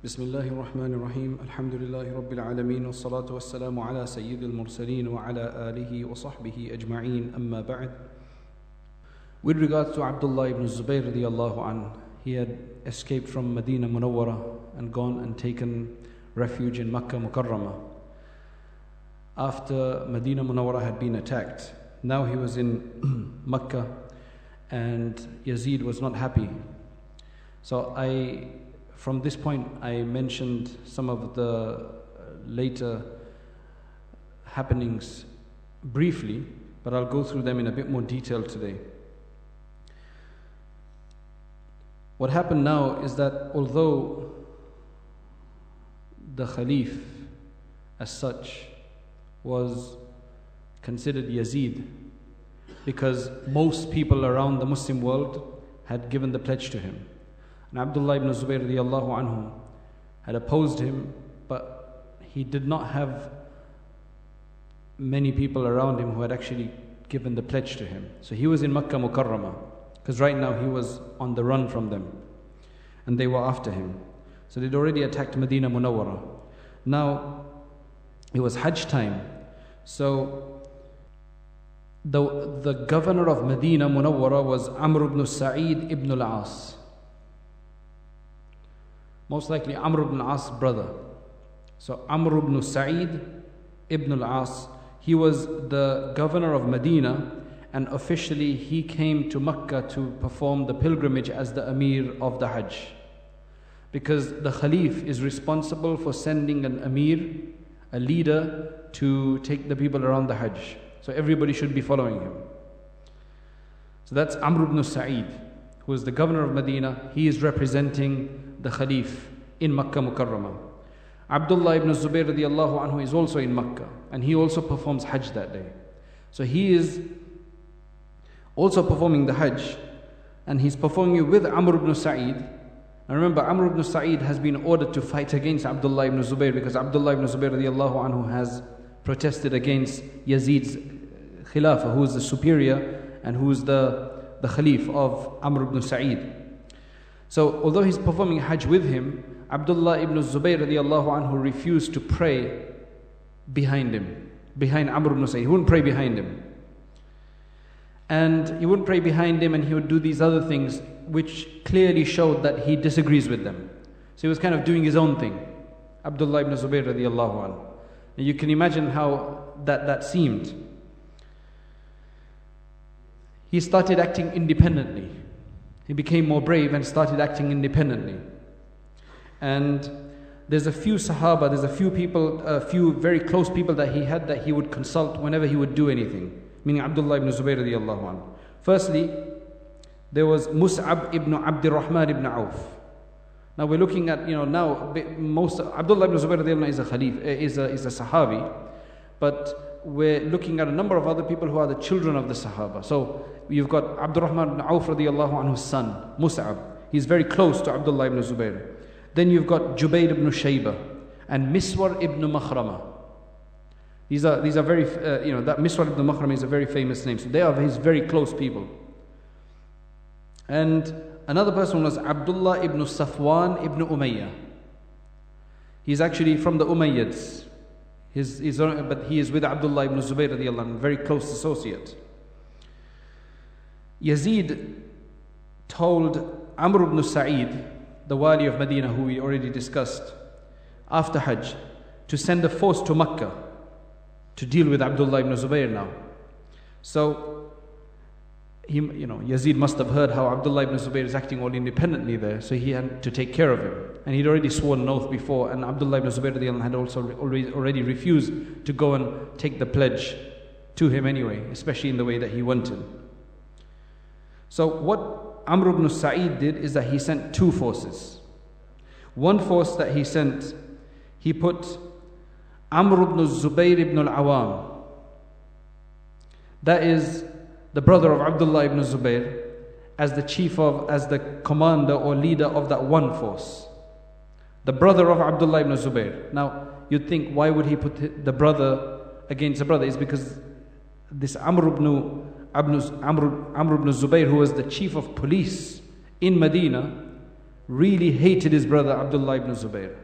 بسم الله الرحمن الرحيم الحمد لله رب العالمين والصلاة والسلام على سيد المرسلين وعلى آله وصحبه أجمعين أما بعد. With regards to Abdullah ibn Zubayr radiallahu anh, he had escaped from Medina Munawwara and gone and taken refuge in Makkah Mukarramah. After Medina Munawwara had been attacked, now he was in Makkah and Yazid was not happy. So from this point I mentioned some of the later happenings briefly, but I'll go through them in a bit more detail today. What happened now is that although the Khalif as such was considered Yazid, because most people around the Muslim world had given the pledge to him. And Abdullah ibn Zubayr radiallahu anhu had opposed him, but he did not have many people around him who had actually given the pledge to him. So he was in Makkah Mukarramah, because right now he was on the run from them and they were after him. So they'd already attacked Medina Munawwara. Now it was Hajj time, so the governor of Medina Munawwara was Amr ibn Sa'id ibn al-As, most likely Amr ibn al-As' brother. So Amr ibn Sa'id ibn al-As, he was the governor of Medina, and officially he came to Makkah to perform the pilgrimage as the Amir of the Hajj, because the Khalif is responsible for sending an Amir, a leader, to take the people around the Hajj. So everybody should be following him. So that's Amr ibn Sa'id, who is the governor of Medina. He is representing the Khalif in Makkah Mukarramah. Abdullah ibn Zubayr radiallahu anhu is also in Makkah, and he also performs Hajj that day. So he is also performing the Hajj, and he's performing it with Amr ibn Sa'id. And remember, Amr ibn Sa'id has been ordered to fight against Abdullah ibn Zubayr, because Abdullah ibn Zubayr radiallahu anhu has protested against Yazid's Khilafah, who is the superior and who is the Khalif of Amr ibn Sa'id. So although he's performing Hajj with him, Abdullah ibn Zubayr radiallahu anhu refused to pray behind him, behind Amr ibn Sa'id. He wouldn't pray behind him. And he wouldn't pray behind him, and he would do these other things which clearly showed that he disagrees with them. So he was kind of doing his own thing, Abdullah ibn Zubayr radiallahu anhu. And you can imagine how that seemed. He started acting independently. He became more brave and started acting independently. And there's a few Sahaba, there's a few people, a few very close people that he would consult whenever he would do anything, meaning Abdullah ibn Zubayr radiallahu anhu. Firstly, there was Mus'ab ibn Abdur-Rahman ibn Auf. Now we're looking at, now most Abdullah ibn Zubayr radiallahu anhu is a Khalif, is a Sahabi, but we're looking at a number of other people who are the children of the Sahaba. So you've got Abdur-Rahman ibn Auf radiallahu anhu's son, Mus'ab. He's very close to Abdullah ibn Zubayr. Then you've got Jubayr ibn Shaybah and Miswar ibn Makhrama. These are very, that Miswar ibn Makhrama is a very famous name. So they are his very close people. And another person was Abdullah ibn Safwan ibn Umayyah. He's actually from the Umayyads. But he is with Abdullah ibn Zubayr radiallahu anhu, very close associate. Yazid told Amr ibn Sa'id, the wali of Medina, who we already discussed, after Hajj, to send a force to Makkah to deal with Abdullah ibn Zubayr now. So Yazid must have heard how Abdullah ibn Zubayr is acting all independently there, so he had to take care of him. And he'd already sworn an oath before, and Abdullah ibn Zubayr had also already refused to go and take the pledge to him anyway, especially in the way that he wanted. So what Amr ibn Sa'id did is that he sent two forces. One force that he sent, he put Amr ibn Zubayr ibn al-Awam. That is the brother of Abdullah ibn Zubayr, as the commander or leader of that one force. The brother of Abdullah ibn Zubayr. Now, you'd think, why would he put the brother against the brother? It's because this Amr ibn Zubayr, who was the chief of police in Medina, really hated his brother Abdullah ibn Zubayr.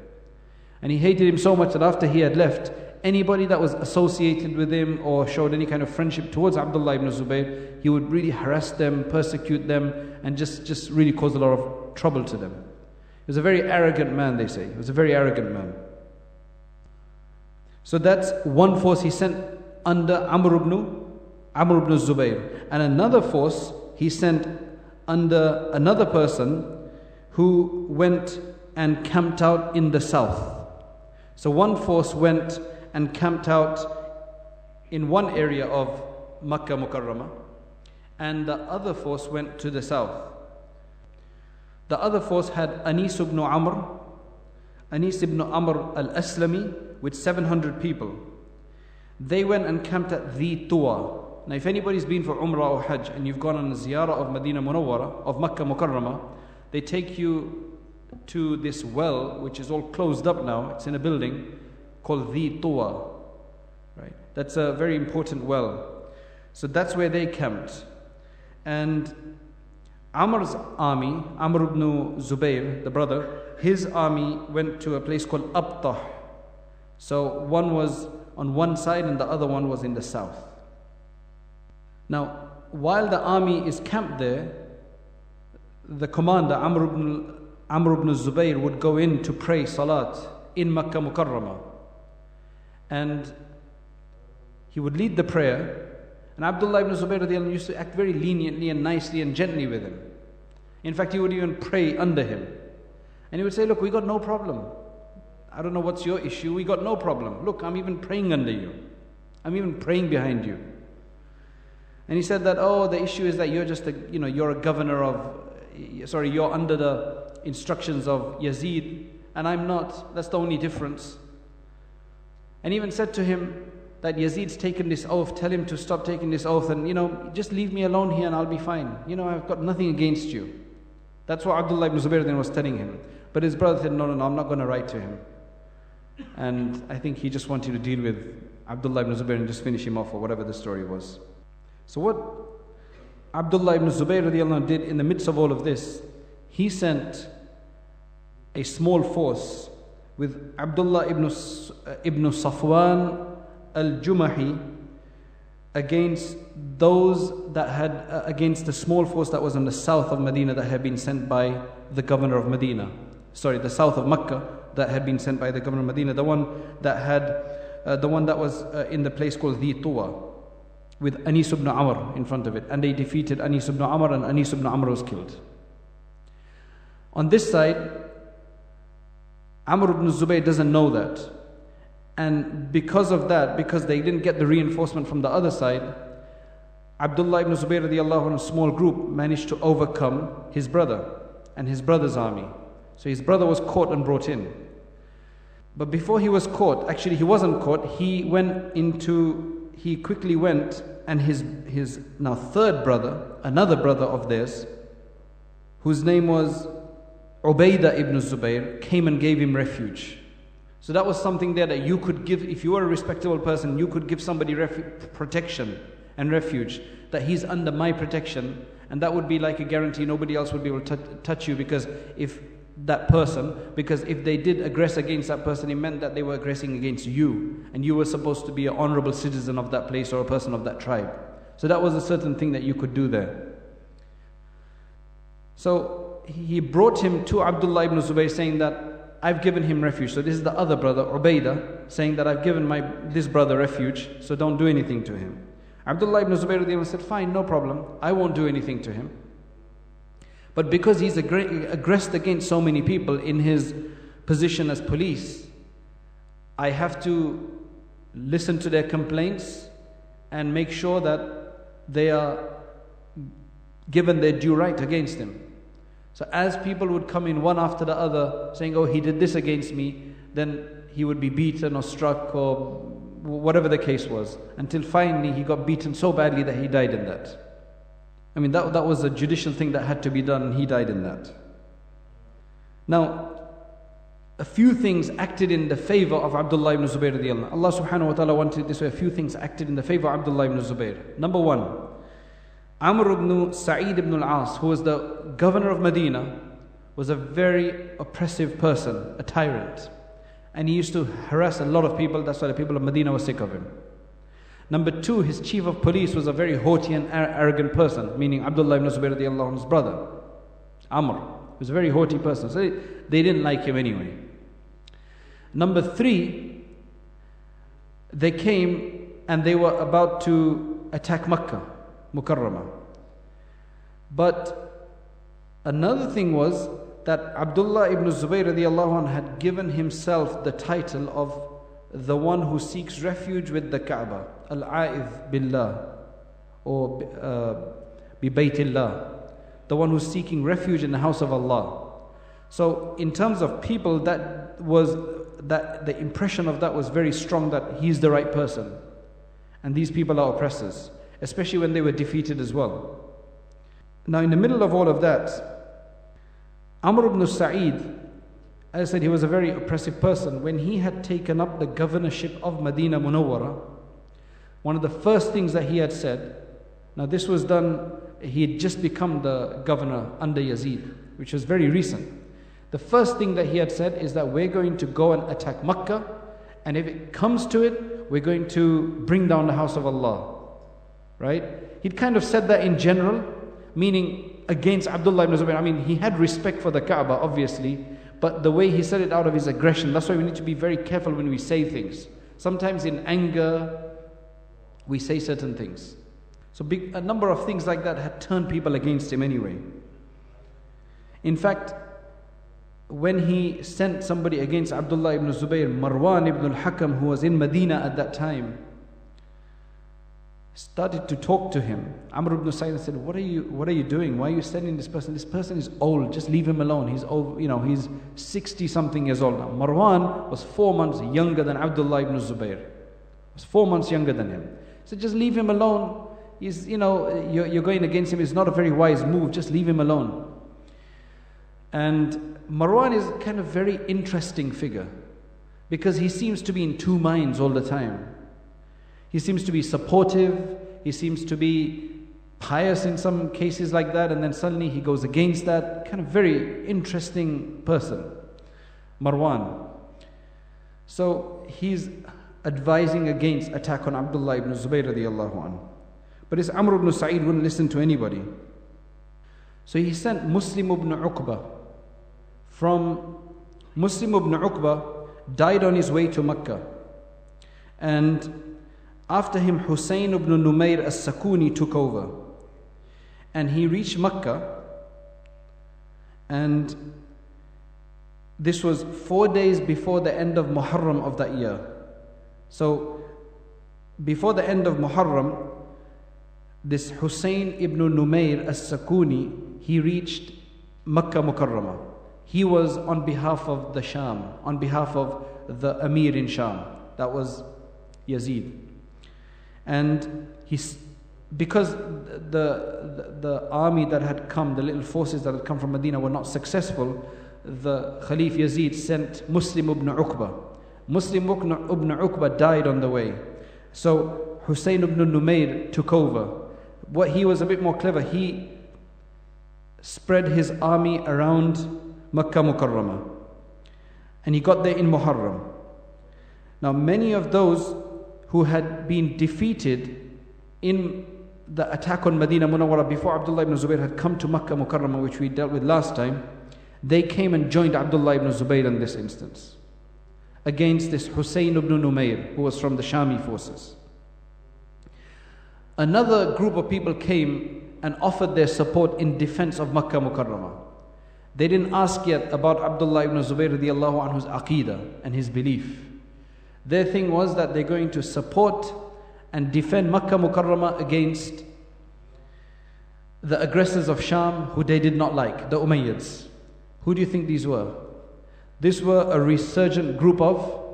And he hated him so much that after he had left, anybody that was associated with him or showed any kind of friendship towards Abdullah ibn Zubayr, he would really harass them, persecute them, and just really cause a lot of trouble to them. He was a very arrogant man, they say. He was a very arrogant man. So that's one force he sent under Amr ibn Zubayr. And another force he sent under another person who went and camped out in the south. So one force went and camped out in one area of Makkah Mukarramah, and the other force went to the south. The other force had Anis ibn Amr al-Aslami with 700 people. They went and camped at the Tuwa. Now if anybody's been for Umrah or Hajj and you've gone on a ziyarah of Medina Munawwara, of Makkah Mukarramah, they take you to this well which is all closed up now. It's in a building called the Tuwa. Right? That's a very important well. So that's where they camped. And Amr's army, Amr ibn Zubayr, the brother, his army went to a place called Abtah. So one was on one side and the other one was in the south. Now, while the army is camped there, the commander, Amr ibn Zubayr, would go in to pray Salat in Makkah Mukarramah. And he would lead the prayer. And Abdullah ibn Zubayr used to act very leniently and nicely and gently with him. In fact, he would even pray under him. And he would say, look, we got no problem. I don't know what's your issue. We got no problem. Look, I'm even praying under you. I'm even praying behind you. And he said that, oh, the issue is that you're just you're a governor of, you're under the instructions of Yazid, and I'm not. That's the only difference. And he even said to him that Yazid's taken this oath, tell him to stop taking this oath, and just leave me alone here and I'll be fine. I've got nothing against you. That's what Abdullah ibn Zubayr then was telling him. But his brother said, no, I'm not going to write to him. And I think he just wanted to deal with Abdullah ibn Zubayr and just finish him off, or whatever the story was. So what Abdullah ibn Zubayr did in the midst of all of this, he sent a small force with Abdullah ibn Safwan al-Jumahi against the small force that was in the south of Medina that had been sent by the governor of Medina. The south of Makkah that had been sent by the governor of Medina, the one that was in the place called the Tuwa, with Anis ibn Amr in front of it. And they defeated Anis ibn Amr, and Anis ibn Amr was killed. On this side, Amr ibn Zubayr doesn't know that. And because of that, because they didn't get the reinforcement from the other side, Abdullah ibn Zubayr radiallahu anhu, a small group, managed to overcome his brother and his brother's army. So his brother was caught and brought in. But before he was caught, actually he wasn't caught, he quickly went, and his now third brother, another brother of theirs, whose name was Ubaidah ibn Zubayr, came and gave him refuge. So that was something there that you could give, if you were a respectable person, you could give somebody protection and refuge, that he's under my protection, and that would be like a guarantee nobody else would be able to touch you, because if they did aggress against that person, it meant that they were aggressing against you, and you were supposed to be an honorable citizen of that place or a person of that tribe. So that was a certain thing that you could do there. So he brought him to Abdullah ibn Zubayr, saying that I've given him refuge. So this is the other brother, Ubaidah, saying that I've given this brother refuge, so don't do anything to him. Abdullah ibn Zubayr said, fine, no problem, I won't do anything to him. But because he's aggressed against so many people in his position as police, I have to listen to their complaints and make sure that they are given their due right against him. So as people would come in one after the other saying, oh, he did this against me, then he would be beaten or struck or whatever the case was, until finally he got beaten so badly that he died in that. I mean, that was a judicial thing that had to be done, and he died in that. Now, a few things acted in the favor of Abdullah ibn Zubayr radiallahu anhu. Allah subhanahu wa ta'ala wanted it this way. A few things acted in the favor of Abdullah ibn Zubayr. Number one, Amr ibn Sa'id ibn al-As, who was the governor of Medina, was a very oppressive person, a tyrant. And he used to harass a lot of people. That's why the people of Medina were sick of him. Number two, his chief of police was a very haughty and arrogant person, meaning Abdullah ibn Zubayr radiallahu anhu's brother, Amr. He was a very haughty person. So they didn't like him anyway. Number three, they came and they were about to attack Makkah, Mukarramah. But another thing was that Abdullah ibn Zubayr radiallahu anhu had given himself the title of the one who seeks refuge with the Kaaba, Al-A'idh Billah, or Bi Baytillah, the one who's seeking refuge in the house of Allah. So in terms of people, that the impression of that was very strong, that he's the right person. And these people are oppressors, especially when they were defeated as well. Now in the middle of all of that, Amr ibn Sa'id, as I said, he was a very oppressive person. When he had taken up the governorship of Medina Munawwara, one of the first things that he had said, now this was done, he had just become the governor under Yazid, which was very recent. The first thing that he had said is that we're going to go and attack Makkah, and if it comes to it, we're going to bring down the house of Allah. Right? He'd kind of said that in general, meaning against Abdullah ibn Zubayr. I mean, he had respect for the Kaaba, obviously, but the way he said it out of his aggression, that's why we need to be very careful when we say things. Sometimes in anger, we say certain things. So a number of things like that had turned people against him anyway. In fact, when he sent somebody against Abdullah ibn Zubayr, Marwan ibn al-Hakam, who was in Medina at that time, started to talk to him. Amr ibn Sa'id said, what are you doing? Why are you sending this person? This person is old, just leave him alone. He's old, he's 60 something years old now. Marwan was 4 months younger than Abdullah ibn Zubayr. Was 4 months younger than him. He said, just leave him alone. He's, you're going against him. It's not a very wise move. Just leave him alone. And Marwan is kind of very interesting figure, because he seems to be in two minds all the time. He seems to be supportive, he seems to be pious in some cases like that, and then suddenly he goes against that. Kind of very interesting person, Marwan. So he's advising against attack on Abdullah ibn Zubayr radiallahu anhu. But this Amr ibn Sa'id wouldn't listen to anybody. So he sent Muslim ibn Uqba. Muslim ibn Uqba died on his way to Makkah. And after him, Husayn ibn Numayr as-Sakuni took over. And he reached Makkah. And this was 4 days before the end of Muharram of that year. So, before the end of Muharram, this Husayn ibn Numayr as-Sakuni, he reached Makkah Mukarramah. He was on behalf of the Sham, on behalf of the Amir in Sham. That was Yazid. And because the army that had come, the little forces that had come from Medina were not successful, the Khalif Yazid sent Muslim ibn Uqba. Muslim ibn Uqba died on the way. So Husayn ibn Numayr took over. He was a bit more clever. He spread his army around Makkah Mukarramah. And he got there in Muharram. Now many of those who had been defeated in the attack on Medina Munawwara before Abdullah ibn Zubayr had come to Makkah Mukarramah, which we dealt with last time, they came and joined Abdullah ibn Zubayr in this instance against this Husayn ibn Numayr, who was from the Shami forces. Another group of people came and offered their support in defense of Makkah Mukarramah. They didn't ask yet about Abdullah ibn Zubayr radiallahu anhu's aqeedah and his belief. Their thing was that they're going to support and defend Makkah Mukarramah against the aggressors of Sham, who they did not like, the Umayyads. Who do you think these were? These were a resurgent group of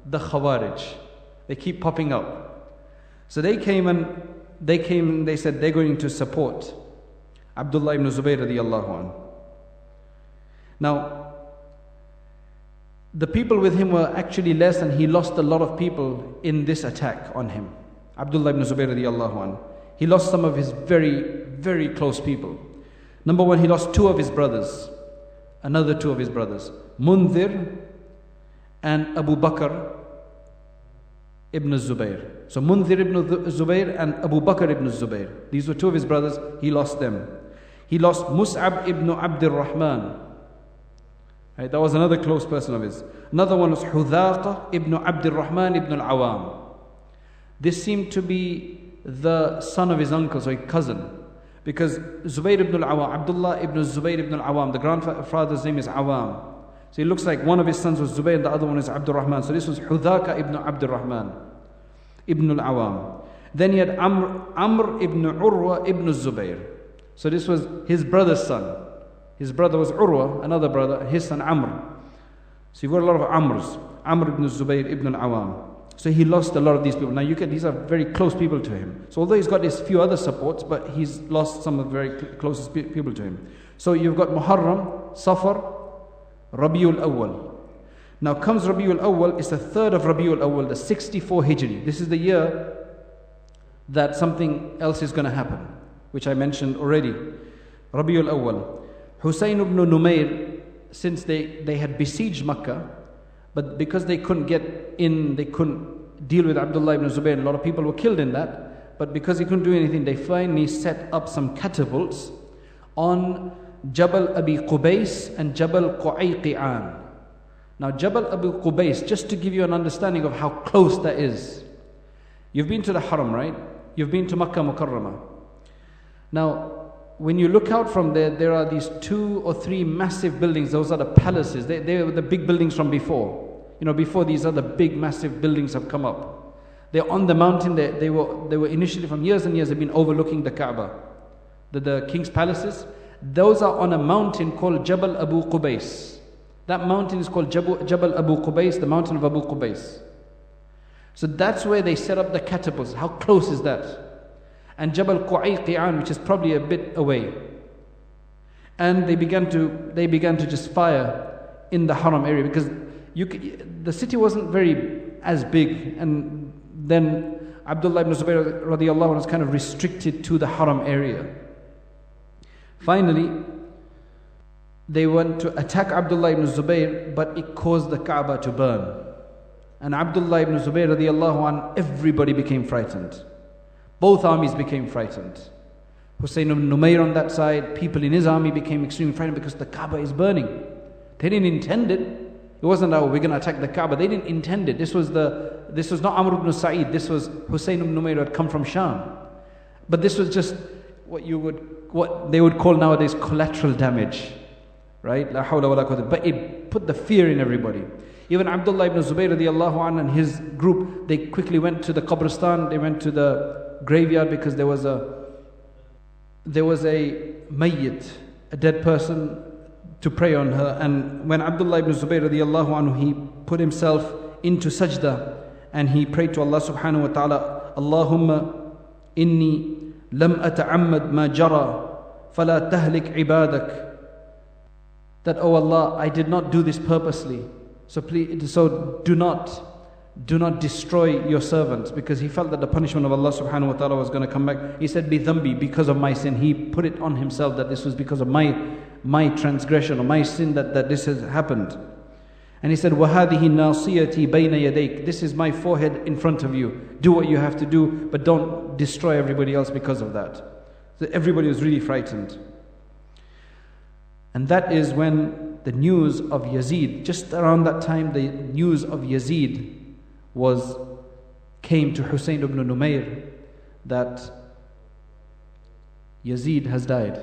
the Khawarij. They keep popping up. So they came and they said they're going to support Abdullah ibn Zubayr radiallahu anhu. Now, the people with him were actually less, and he lost a lot of people in this attack on him. Abdullah ibn Zubayr radiallahu anhu. He lost some of his very, very close people. Number one, he lost 2 of his brothers. another two of his brothers, Mundhir and Abu Bakr ibn Zubayr. So Mundhir ibn Zubayr and Abu Bakr ibn Zubayr. These were two of his brothers. He lost them. He lost Mus'ab ibn Abdur-Rahman. Right, that was another close person of his. Another one was Hudhaqa ibn Abdur-Rahman ibn al-Awam. This seemed to be the son of his uncle, so his cousin. Because Zubayr ibn al-Awam, Abdullah ibn Zubayr ibn al-Awam, the grandfather's name is Awam. So it looks like one of his sons was Zubayr and the other one is Abdur-Rahman. So this was Hudhaqa ibn Abdur-Rahman ibn al-Awam. Then he had Amr ibn Urwa ibn Zubayr. So this was his brother's son. His brother was Urwa, another brother, his son Amr. So you've got a lot of Amrs. Amr ibn Zubayr ibn al-Awam. So he lost a lot of these people. Now these are very close people to him. So although he's got his few other supports, but he's lost some of the very closest people to him. So you've got Muharram, Safar, Rabiul Awwal. Now comes Rabiul Awwal, it's the 3rd of Rabiul Awwal, the 64 Hijri. This is the year that something else is going to happen, which I mentioned already. Rabiul Awwal. Husayn ibn Numayr, since they had besieged Makkah, but because they couldn't get in, they couldn't deal with Abdullah ibn Zubayr, a lot of people were killed in that, but because he couldn't do anything, they finally set up some catapults on Jabal Abi Qubays and Jabal Qu'ayqi'an. Now Jabal Abu Qubays, just to give you an understanding of how close that is. You've been to the Haram, right? You've been to Makkah Mukarramah. Now, when you look out from there, there are these 2 or 3 massive buildings. Those are the palaces. They were the big buildings from before. You know, before these other big massive buildings have come up. They're on the mountain. They were initially from years and years have been overlooking the Kaaba. The king's palaces. Those are on a mountain called Jabal Abu Qubays. That mountain is called Jabal Abu Qubays, the mountain of Abu Qubays. So that's where they set up the catapults. How close is that? And Jabal Qu'ayqi'an, which is probably a bit away. And they began to just fire in the Haram area because the city wasn't very as big, and then Abdullah ibn Zubayr radiallahu anhu was kind of restricted to the Haram area. Finally, they went to attack Abdullah ibn Zubayr, but it caused the Kaaba to burn. And Abdullah ibn Zubayr radiallahu anhu, everybody became frightened. Both armies became frightened. Husayn ibn Numayr on that side, people in his army became extremely frightened because the Kaaba is burning. They didn't intend it. It wasn't, oh, we're going to attack the Kaaba. They didn't intend it. This was not Amr ibn Sa'id. This was Husayn ibn Numayr who had come from Sham. But this was just what they would call nowadays collateral damage. Right? La hawla wa la quwwata. But it put the fear in everybody. Even Abdullah ibn Zubayr radiallahu anhu and his group, they quickly went to the Qabristan, they went to the graveyard because there was a mayyit, a dead person, to pray on her. And when Abdullah ibn Zubayr radiallahu anhu, he put himself into sajda and he prayed to Allah subhanahu wa ta'ala, Allahumma inni lam ata'ammad ma jara fala tahlik ibadak. That, oh Allah, I did not do this purposely. So please, do not destroy your servants, because he felt that the punishment of Allah subhanahu wa ta'ala was going to come back. He said, Bidhambi, because of my sin. He put it on himself that this was because of my transgression or my sin that this has happened. And he said, وَهَذِهِ نَاصِيَتِي بَيْنَ يَدَيْكَ. This is my forehead in front of you. Do what you have to do, but don't destroy everybody else because of that. So everybody was really frightened. And that is when the news of Yazid, just around that time, the news of Yazid came to Husayn ibn Numayr that Yazid has died.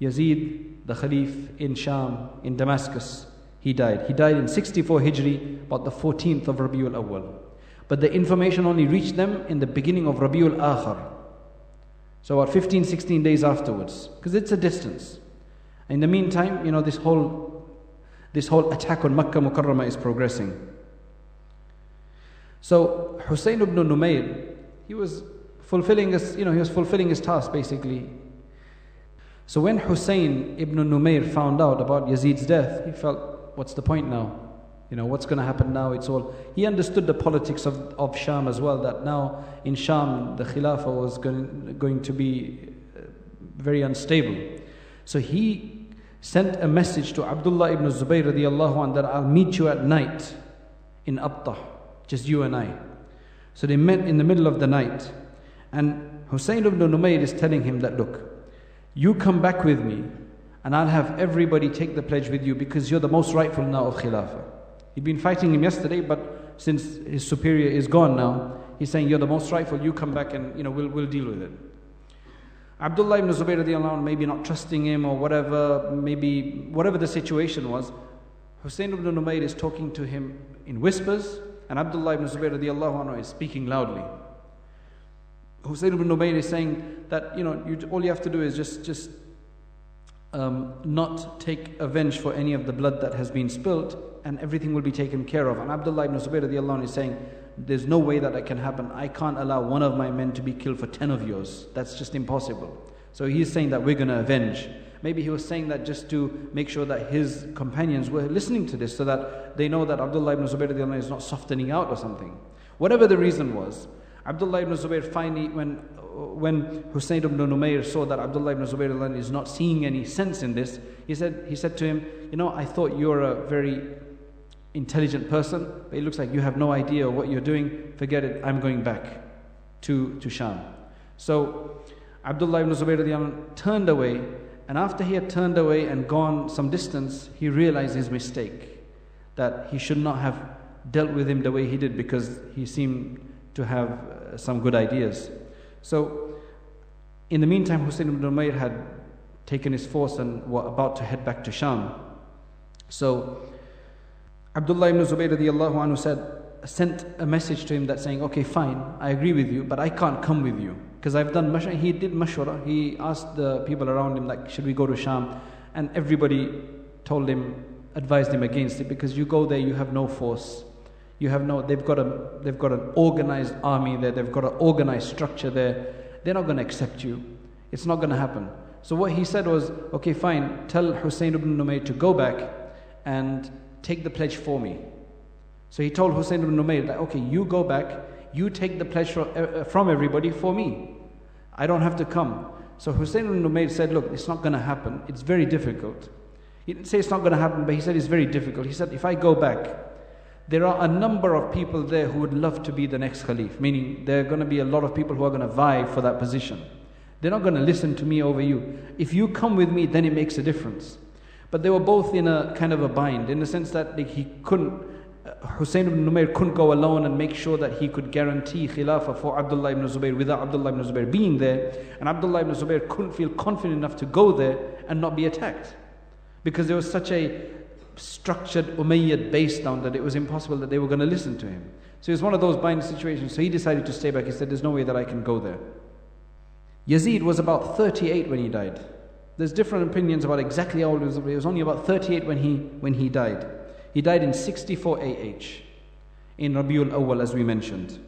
Yazid, the Khalif in Sham, in Damascus, he died. He died in 64 Hijri, about the 14th of Rabiul Awwal. But the information only reached them in the beginning of Rabiul Akhir. So about 15, 16 days afterwards, because it's a distance. In the meantime, this whole attack on Makkah Mukarramah is progressing. So Husayn ibn Numayr, he was fulfilling his task basically. So when Husayn ibn Numayr found out about Yazid's death, he felt, what's the point now? What's going to happen now? He understood the politics of Sham as well, that now in Sham the Khilafah was going to be very unstable. So he sent a message to Abdullah ibn Zubayr radiallahu anh that I'll meet you at night in Abtah, just you and I. So they met in the middle of the night, and Hussein ibn Numayr is telling him that, look, you come back with me and I'll have everybody take the pledge with you because you're the most rightful now of Khilafah. He'd been fighting him yesterday, but since his superior is gone now, he's saying, you're the most rightful, you come back and we'll deal with it. Abdullah ibn Zubayr radiallahu anh, maybe not trusting him or whatever, maybe whatever the situation was, Hussein ibn Numayr is talking to him in whispers, and Abdullah ibn Zubayr radiallahu anh is speaking loudly. Hussein ibn Numayr is saying that, all you have to do is just not take revenge for any of the blood that has been spilt, and everything will be taken care of. And Abdullah ibn Zubayr radiallahu anh is saying, there's no way that can happen. I can't allow one of my men to be killed for 10 of yours. That's just impossible. So he's saying that we're going to avenge. Maybe he was saying that just to make sure that his companions were listening to this, so that they know that Abdullah ibn Zubayr is not softening out or something. Whatever the reason was, Abdullah ibn Zubayr finally, when Hussein ibn Numayr saw that Abdullah ibn Zubayr is not seeing any sense in this, he said to him, I thought you're a very intelligent person, but it looks like you have no idea what you're doing. Forget it, I'm going back to Sham. So Abdullah ibn Zubayr turned away, and after he had turned away and gone some distance, he realized his mistake, that he should not have dealt with him the way he did, because he seemed to have some good ideas. So in the meantime, Hussein ibn Umayr had taken his force and were about to head back to Sham. So Abdullah ibn Zubayr radiallahu anhu sent a message to him that saying, okay, fine, I agree with you, but I can't come with you because I've done mashwara. He did mashwara. He asked the people around him, like, should we go to Sham? And everybody advised him against it, because you go there, you have no force. They've got an organized army there, they've got an organized structure there. They're not going to accept you. It's not going to happen. So what he said was, okay, fine, tell Hussein ibn Numayr to go back and take the pledge for me. So he told Hussein ibn Numayr that, okay, you go back, you take the pledge from everybody for me. I don't have to come. So Hussein ibn Numayr said, look, it's not going to happen. It's very difficult. He didn't say it's not going to happen, but he said it's very difficult. He said, if I go back, there are a number of people there who would love to be the next Khalif, meaning there are going to be a lot of people who are going to vie for that position. They're not going to listen to me over you. If you come with me, then it makes a difference. But they were both in a kind of a bind, in the sense that Hussein ibn Numayr couldn't go alone and make sure that he could guarantee Khilafah for Abdullah ibn Zubayr without Abdullah ibn Zubayr being there. And Abdullah ibn Zubayr couldn't feel confident enough to go there and not be attacked, because there was such a structured Umayyad base down that it was impossible that they were going to listen to him. So it was one of those binding situations. So he decided to stay back. He said, there's no way that I can go there. Yazid was about 38 when he died. There's different opinions about exactly how old he was. He was only about 38 when he died. He died in 64 AH, in Rabiul Awwal, as we mentioned.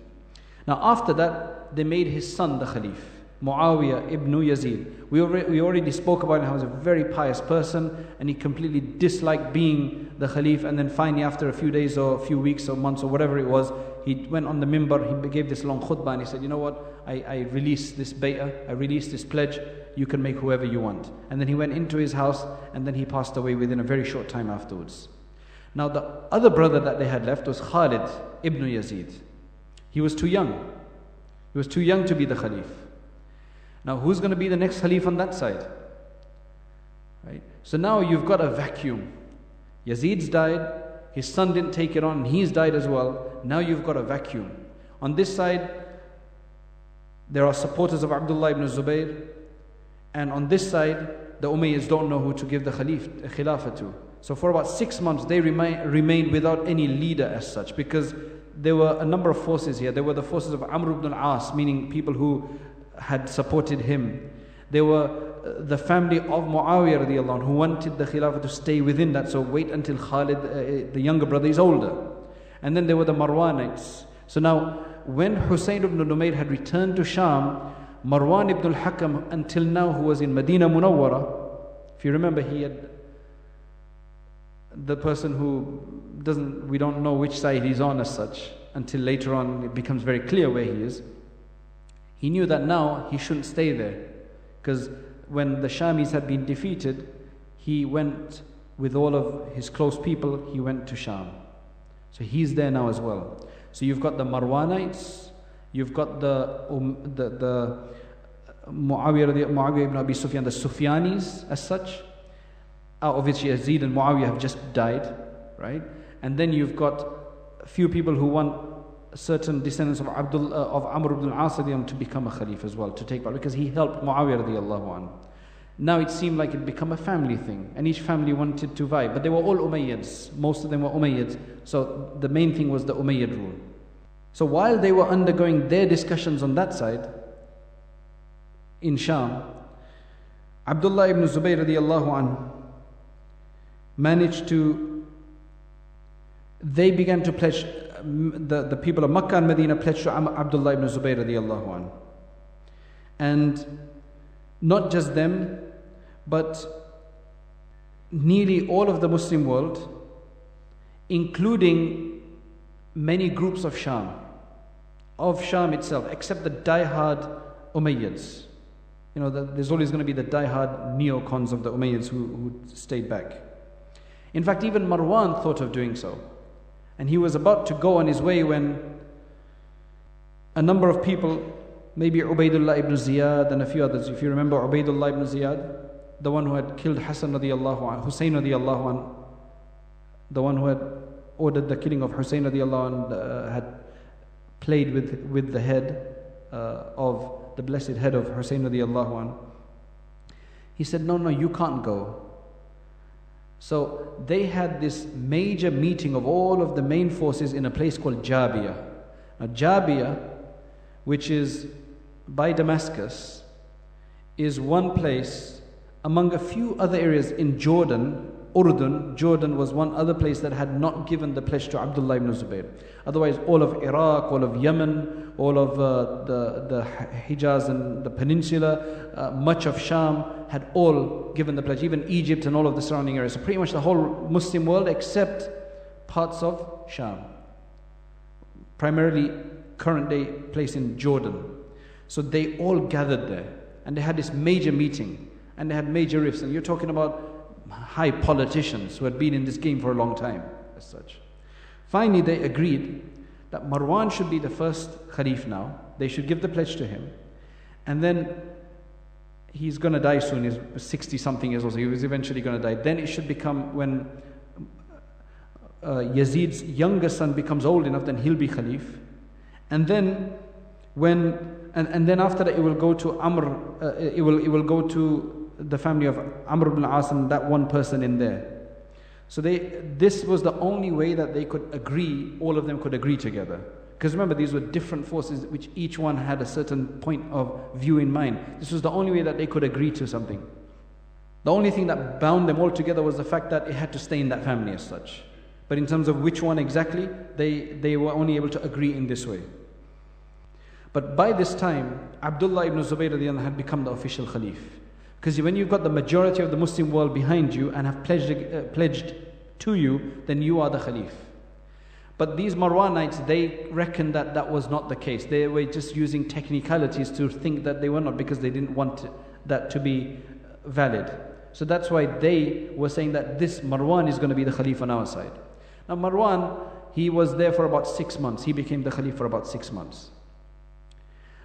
Now after that, they made his son the Khalif, Muawiyah ibn Yazid. We already spoke about him, how he was a very pious person, and he completely disliked being the Khalif. And then finally, after a few days or a few weeks or months or whatever it was, he went on the mimbar, he gave this long khutbah, and he said, you know what, I release this bay'ah, I release this pledge, you can make whoever you want. And then he went into his house, and then he passed away within a very short time afterwards. Now the other brother that they had left was Khalid ibn Yazid. He was too young. He was too young to be the Khalif. Now who's going to be the next Khalif on that side? Right? So now you've got a vacuum. Yazid's died, his son didn't take it on, and he's died as well. Now you've got a vacuum. On this side, there are supporters of Abdullah ibn Zubayr, and on this side, the Umayyads don't know who to give the Khilafah to. So for about 6 months, they remained without any leader as such, because there were a number of forces here. There were the forces of Amr ibn al-As, meaning people who had supported him. There were the family of Muawiyah radiallahu anh, who wanted the Khilafah to stay within that, so wait until Khalid, the younger brother, is older. And then there were the Marwanites. So now, when Hussein ibn Numayr had returned to Sham, Marwan ibn al-Hakam, until now, who was in Medina Munawwara, if you remember, he had the person who we don't know which side he's on as such, until later on it becomes very clear where he is. He knew that now he shouldn't stay there, because when the Shamis had been defeated, he went with all of his close people, he went to Sham. So he's there now as well. So you've got the Marwanites, you've got the Muawiyah ibn Abi Sufyan, the Sufyanis as such. Obviously Yazid and Muawiyah have just died, right? And then you've got a few people who want certain descendants of Amr ibn al-As to become a Khalif as well, to take part, because he helped Muawiyah radiallahu anhu. Now it seemed like it became a family thing, and each family wanted to vie, but they were all Umayyads. Most of them were Umayyads, so the main thing was the Umayyad rule. So while they were undergoing their discussions on that side, in Sham, Abdullah ibn Zubayr radiallahu anhu managed to, they began to pledge, the people of Makkah and Medina pledged to Abdullah ibn Zubayr radiallahu anhu. And not just them, but nearly all of the Muslim world, including many groups of Sham itself, except the die-hard Umayyads. You know, there's always going to be the die-hard neocons of the Umayyads who stayed back. In fact, even Marwan thought of doing so. And he was about to go on his way when a number of people, maybe Ubaidullah ibn Ziyad and a few others, if you remember Ubaidullah ibn Ziyad, the one who had killed Hassan radiallahu anhu, Hussein radiallahu anhu, the one who had ordered the killing of Hussein radiallahu anhu, had played with the head of the blessed head of Hussein radiallahu anhu. He said, no, you can't go. So they had this major meeting of all of the main forces in a place called Jabiyah. Now Jabiyah, which is by Damascus, is one place among a few other areas in Jordan. Jordan was one other place that had not given the pledge to Abdullah ibn Zubayr. Otherwise, all of Iraq, all of Yemen, all of the Hijaz and the peninsula, much of Sham had all given the pledge, even Egypt and all of the surrounding areas. So pretty much the whole Muslim world except parts of Sham. Primarily current day place in Jordan. So they all gathered there and they had this major meeting and they had major rifts, and you're talking about high politicians who had been in this game for a long time as such. Finally they agreed that Marwan should be the first Khalif now. They should give the pledge to him, and then he's going to die soon. He's 60 something years old, so he was eventually going to die. Then it should become, when Yazid's younger son becomes old enough, then he'll be Khalif. And then and then after that it will go to Amr, it will go to the family of Amr ibn al-As and that one person in there. So this was the only way that they could agree, all of them could agree together. Because remember, these were different forces which each one had a certain point of view in mind. This was the only way that they could agree to something. The only thing that bound them all together was the fact that it had to stay in that family as such. But in terms of which one exactly, they were only able to agree in this way. But by this time, Abdullah ibn Zubayr had become the official Khalif. Because when you've got the majority of the Muslim world behind you and have pledged to you, then you are the Khalif. But these Marwanites, they reckoned that that was not the case. They were just using technicalities to think that they were not, because they didn't want that to be valid. So that's why they were saying that this Marwan is going to be the Khalif on our side. Now Marwan, he was there for about 6 months. He became the Khalif for about 6 months.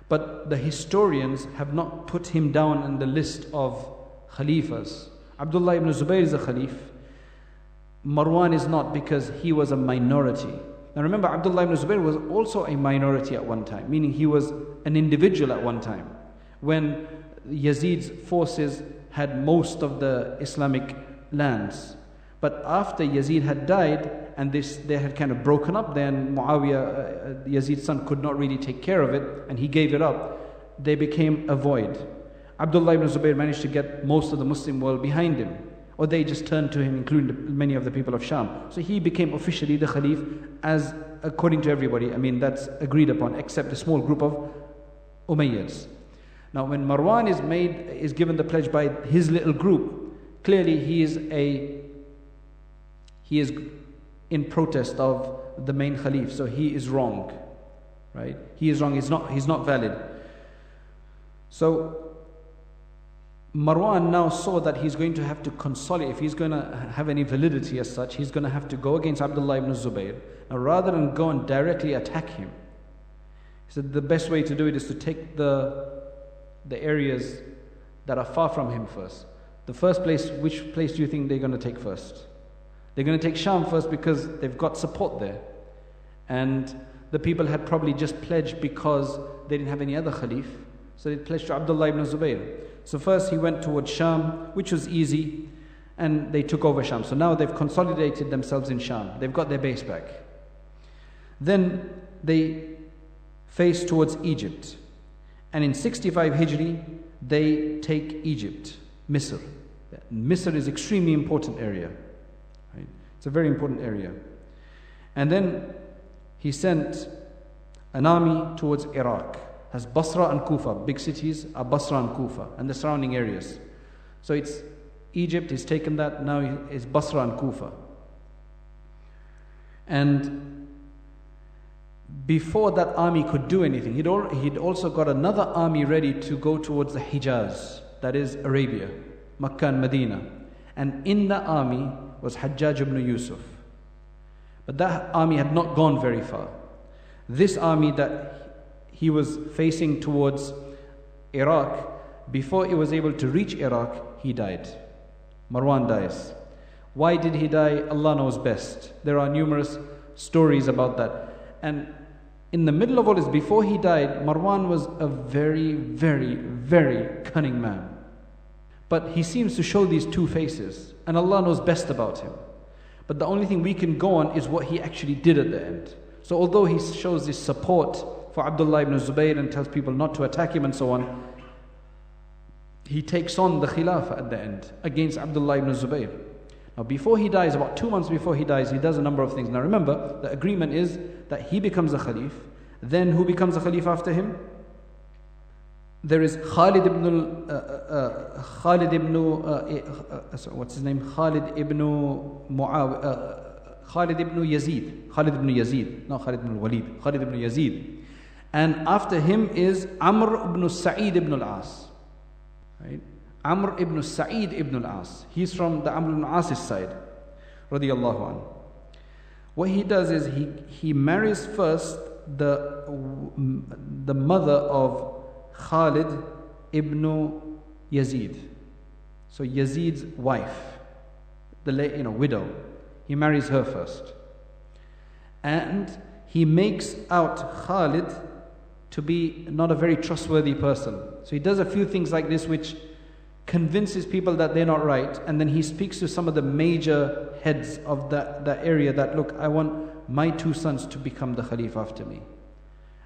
But the historians have not put him down in the list of Khalifas. Abdullah ibn Zubayr is a Khalif. Marwan is not, because he was a minority. Now remember, Abdullah ibn Zubayr was also a minority at one time, meaning he was an individual at one time, when Yazid's forces had most of the Islamic lands. But after Yazid had died, and they had kind of broken up, then Muawiyah, Yazid's son, could not really take care of it, and he gave it up. They became a void. Abdullah ibn Zubayr managed to get most of the Muslim world behind him, or they just turned to him, including many of the people of Sham. So he became officially the Khalif, as according to everybody. I mean, that's agreed upon, except a small group of Umayyads. Now when Marwan is given the pledge by his little group, clearly he is in protest of the main Khalif, so he is wrong, right? He is wrong, he's not valid. So Marwan now saw that he's going to have to consolidate. If he's going to have any validity as such, he's going to have to go against Abdullah ibn Zubayr. Now, rather than go and directly attack him, he said the best way to do it is to take the areas that are far from him first. The first place, which place do you think they're going to take first? They're going to take Sham first because they've got support there. And the people had probably just pledged because they didn't have any other Khalif. So they pledged to Abdullah ibn Zubayr. So first he went towards Sham, which was easy, and they took over Sham. So now they've consolidated themselves in Sham. They've got their base back. Then they faced towards Egypt. And in 65 Hijri, they take Egypt, Misr. Misr is extremely important area. Right? It's a very important area. And then he sent an army towards Iraq. Has Basra and Kufa, big cities are Basra and Kufa and the surrounding areas. So it's Egypt, he's taken that, now it's Basra and Kufa. And before that army could do anything, he'd also got another army ready to go towards the Hijaz, that is Arabia, Makkah and Medina. And in that army was Hajjaj ibn Yusuf. But that army had not gone very far. This army that he was facing towards Iraq, before he was able to reach Iraq, he died. Marwan dies. Why did he die? Allah knows best. There are numerous stories about that. And in the middle of all this, before he died, Marwan was a very, very, very cunning man. But he seems to show these two faces, and Allah knows best about him. But the only thing we can go on is what he actually did at the end. So although he shows this support for Abdullah ibn Zubayr and tells people not to attack him and so on, he takes on the Khilafah at the end against Abdullah ibn Zubayr. Now before he dies, about 2 months before he dies, he does a number of things. Now remember, the agreement is that he becomes a Khalif. Then who becomes a Khalif after him? There is Khalid ibn what's his name? Khalid ibn Yazid. Khalid ibn Yazid, not Khalid ibn Walid. Khalid ibn Yazid. And after him is Amr ibn Sa'id ibn al-As. Right? Amr ibn Sa'id ibn al-As. He's from the Amr ibn al-As's side. Radiyallahu anhu. What he does is he marries first the mother of Khalid ibn Yazid. So Yazid's wife, the widow. He marries her first. And he makes out Khalid to be not a very trustworthy person. So he does a few things like this which convinces people that they're not right, and then he speaks to some of the major heads of that area that, look, I want my 2 sons to become the Khalif after me.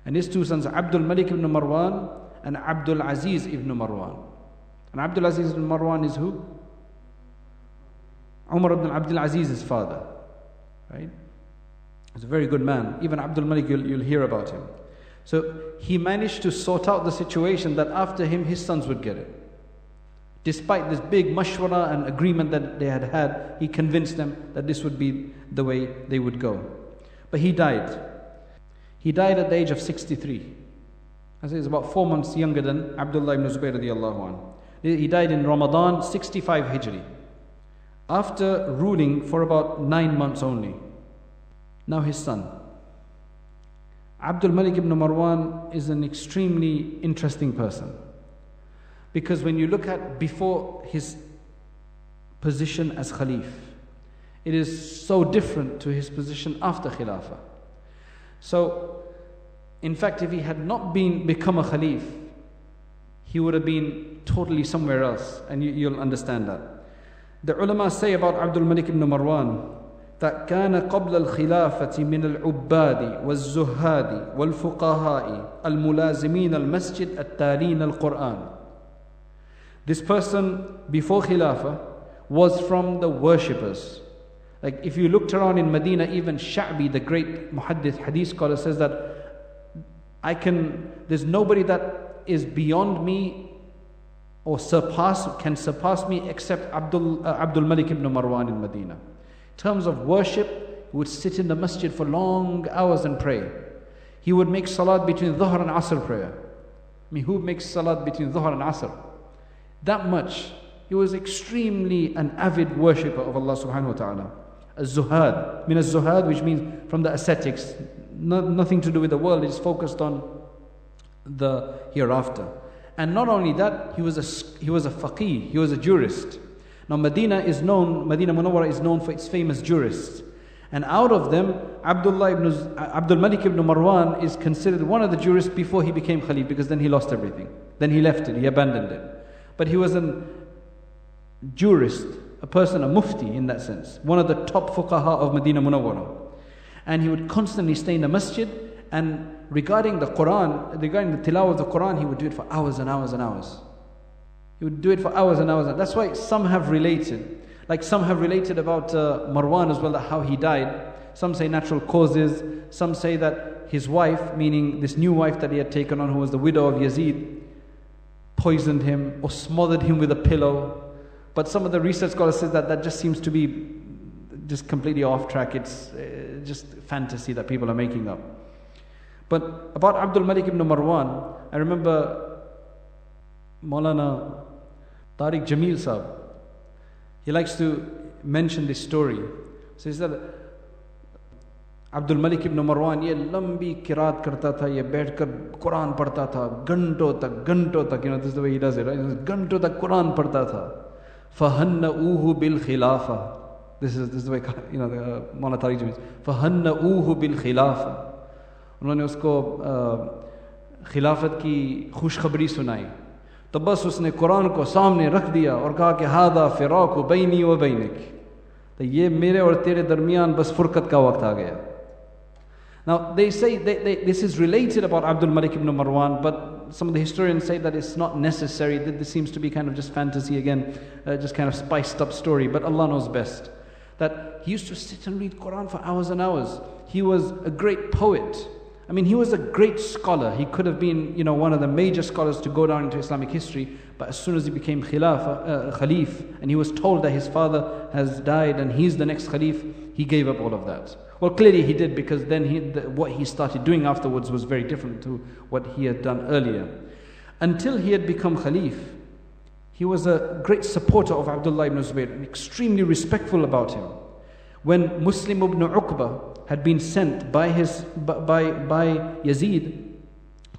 And his 2 sons, Abdul Malik ibn Marwan and Abdul Aziz ibn Marwan. And Abdul Aziz ibn Marwan is who? Umar ibn Abdul Aziz's father. Right? He's a very good man. Even Abdul Malik, you'll hear about him. So he managed to sort out the situation that after him, his sons would get it. Despite this big mashwara and agreement that they had, he convinced them that this would be the way they would go. But he died. He died at the age of 63. I say he's about 4 months younger than Abdullah ibn Zubayr radiallahu anhu. He died in Ramadan 65 Hijri. After ruling for about 9 months only. Now his son. Abdul Malik ibn Marwan is an extremely interesting person. Because when you look at before his position as Khalif, it is so different to his position after Khilafah. So, in fact, if he had not become a Khalif, he would have been totally somewhere else, and you'll understand that. The ulama say about Abdul Malik ibn Marwan that كان قبل الخلافة من العباد والزهاد والفقهاء الملازمين المسجد التالين القرآن. This person before Khilafah was from the worshippers. Like if you looked around in Medina, even Sha'bi, the great muhaddith hadith scholar, says that there's nobody that is beyond me or can surpass me except Abdul Malik ibn Marwan in Medina. In terms of worship, he would sit in the masjid for long hours and pray. He would make salat between Dhuhr and Asr prayer. I mean, who makes salat between Dhuhr and Asr? That much. He was extremely an avid worshipper of Allah subhanahu wa ta'ala. Az-Zuhad. Min az-Zuhad, which means from the ascetics. Nothing to do with the world, he's focused on the hereafter. And not only that, he was a faqih, he was a jurist. Now Medina Munawwara is known for its famous jurists. And out of them, Abdul Malik ibn Marwan is considered one of the jurists before he became Khalif, because then he lost everything. Then he left it, he abandoned it. But he was a jurist, a person, a Mufti in that sense. One of the top fuqaha of Medina Munawwara. And he would constantly stay in the masjid, and regarding the Quran, regarding the tilawah of the Quran, he would do it for hours and hours and hours. He would do it for hours and hours. That's why some have related. Like some have related about Marwan as well, that how he died. Some say natural causes. Some say that his wife, meaning this new wife that he had taken on, who was the widow of Yazid, poisoned him or smothered him with a pillow. But some of the research scholars say that that just seems to be just completely off track. It's just fantasy that people are making up. But about Abdul Malik ibn Marwan, I remember Maulana Tariq Jamil Sahab, he likes to mention this story. So he said, Abdul Malik ibn Marwan, ye lambi kiraat karta tha, ye baith kar Quran padhta tha, ganto tak, this is the way he does it, right? Ganto tak Quran padhta tha. Fahanna'uhu bil khilafa. This is the way, Maulana Tariq Jamil. Fahanna'uhu bil khilafa. उन्होंने उसको खिलाफत की खुशखबरी सुनाई, तो बस उसने कुरान को सामने रख दिया और कहा कि हादा फिराकु बैनी व बैनिक, तो ये मेरे और तेरे दरमियान बस फुरकत का वक्त आ गया. Now they say this is related about Abdul Malik ibn Marwan, but some of the historians say that it's not necessary, that this seems to be kind of just fantasy again, just kind of spiced up story, but Allah knows best. That he used to sit and read Quran for hours and hours. He was a great poet. I mean, he was a great scholar. He could have been, one of the major scholars to go down into Islamic history. But as soon as he became Khalif, and he was told that his father has died and he's the next Khalif, he gave up all of that. Well, clearly he did, because then what he started doing afterwards was very different to what he had done earlier. Until he had become Khalif, he was a great supporter of Abdullah ibn Zubayr and extremely respectful about him. When Muslim ibn Uqba had been sent by Yazid